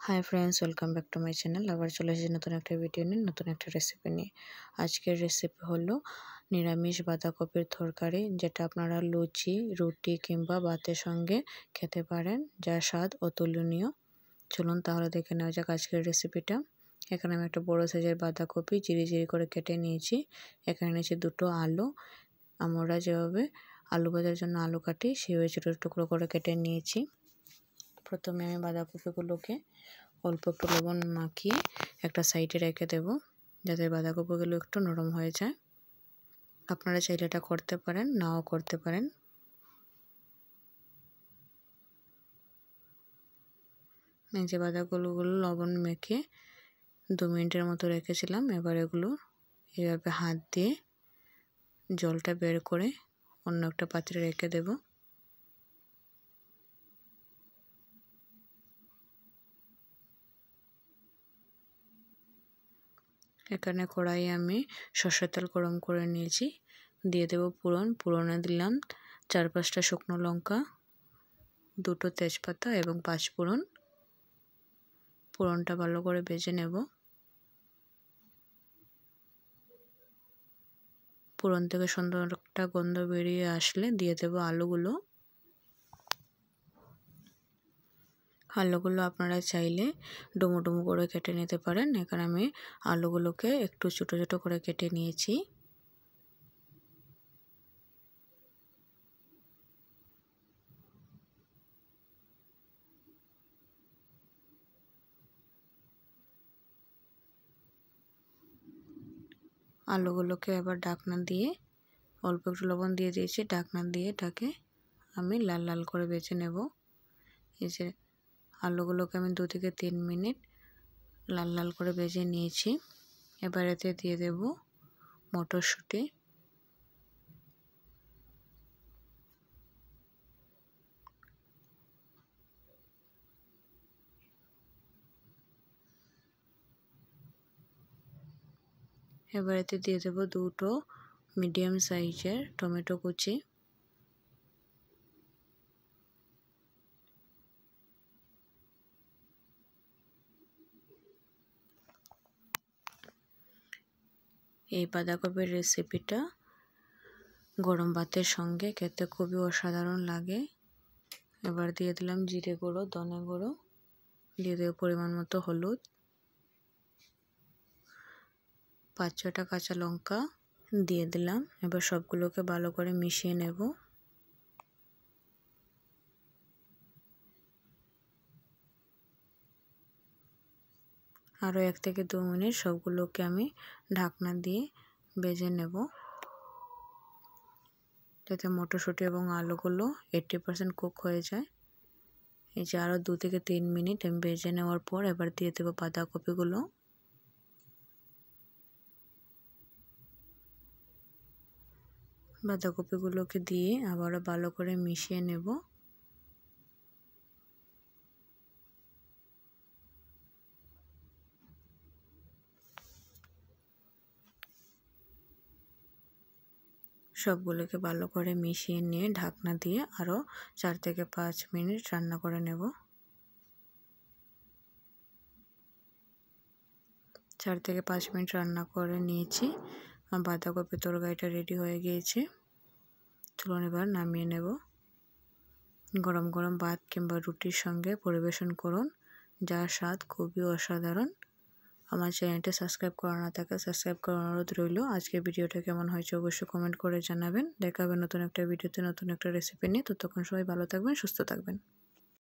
Hi friends, welcome back to my channel. আবার চলে এসেছি নতুন একটা ভিডিও নিয়ে, নতুন একটা রেসিপি নিয়ে। আজকের রেসিপি হলো নিরামিষ বাঁধাকপির তরকারি, যেটা আপনারা লুচি, রুটি কিংবা ভাতের সঙ্গে খেতে পারেন, যার স্বাদ অতুলনীয়। চলুন তাহলে দেখে নেওয়া যাক আজকের রেসিপিটা। এখানে আমি একটা বড় সাইজের বাঁধাকপি জিরি করে কেটে নিয়েছি। এখানে নিয়েছি দুটো আলু। আমরা যেভাবে আলু ভাজার জন্য আলু কাটি, সেভাবে ছোটো টুকরো করে কেটে নিয়েছি। প্রথমে আমি বাঁধাকপিগুলোকে অল্প একটু লবণ মাখিয়ে একটা সাইডে রেখে দেব, যাতে বাঁধাকপিগুলো একটু নরম হয়ে যায়। আপনারা চাইলে এটা করতে পারেন, নাও করতে পারেন। এই যে বাঁধাকপিগুলো লবণ মেখে 2 মিনিটের মতো রেখেছিলাম। এবার এগুলো এইভাবে হাত দিয়ে জলটা বের করে অন্য একটা পাত্রে রেখে দেব। এখানে কড়াইয়ে আমি সরষের তেল গরম করে নিয়েছি। দিয়ে দেব পুরনে দিলাম 4-5টা শুকনো লঙ্কা, 2টো তেজপাতা এবং 5 ফোড়ন। ফোড়নটা ভালো করে ভেজে নেব। ফোড়ন থেকে সুন্দর একটা গন্ধ বেরিয়ে আসলে দিয়ে দেব আলুগুলো। আলুগুলো আপনারা চাইলে ডুমো ডুমো করে কেটে নিতে পারেন। এখানে আমি আলুগুলোকে একটু ছোটো ছোটো করে কেটে নিয়েছি। আলুগুলোকে এবার ঢাকনা দিয়ে, অল্প একটু লবণ দিয়ে দিয়েছি, ঢাকনা দিয়ে এটাকে আমি লাল লাল করে ভেজে নেব। এই যে আলুগুলোকে আমি 2 থেকে 3 মিনিট লাল লাল করে ভেজে নিয়েছি। এবার এতে দিয়ে দেব মটরশুঁটি। এবার এতে দিয়ে দেব 2টো মিডিয়াম সাইজের টমেটো কুচি। এই বাঁধাকপির রেসিপিটা গরম ভাতের সঙ্গে খেতে খুবই অসাধারণ লাগে। এবার দিয়ে দিলাম জিরে গুঁড়ো, ধনে গুঁড়ো, দিয়ে দেব পরিমাণ মতো হলুদ, 5-6টা কাঁচা লঙ্কা দিয়ে দিলাম। এবার সবগুলোকে ভালো করে মিশিয়ে নেব। আরও 1 থেকে 2 মিনিট সবগুলোকে আমি ঢাকনা দিয়ে ভেজে নেব, যাতে মটরশুঁটি এবং আলুগুলো 80% কুক হয়ে যায়। এই যে আরও 2 থেকে 3 মিনিট আমি ভেজে নেওয়ার পর এবার দিয়ে দেবো বাঁধাকপিগুলো। বাঁধাকপিগুলোকে দিয়ে আবারও ভালো করে মিশিয়ে নেব। সবগুলোকে ভালো করে মিশিয়ে নিয়ে ঢাকনা দিয়ে আরও 4 থেকে 5 মিনিট রান্না করে নেব। 4 থেকে 5 মিনিট রান্না করে নিয়েছি। আমার বাঁধাকপি তরকারিটা রেডি হয়ে গিয়েছে। চলুন এবার নামিয়ে নেব। গরম গরম ভাত কিংবা রুটির সঙ্গে পরিবেশন করুন, যার স্বাদ খুবই অসাধারণ। আমার চ্যানেলটি সাবস্ক্রাইব করা না থাকে সাবস্ক্রাইব করার অনুরোধ রইল। আজকের ভিডিওটা কেমন হয়েছে অবশ্যই কমেন্ট করে জানাবেন। দেখা হবে নতুন একটা ভিডিওতে, নতুন একটা রেসিপি নিয়ে। ততক্ষণ সবাই ভালো থাকবেন, সুস্থ থাকবেন।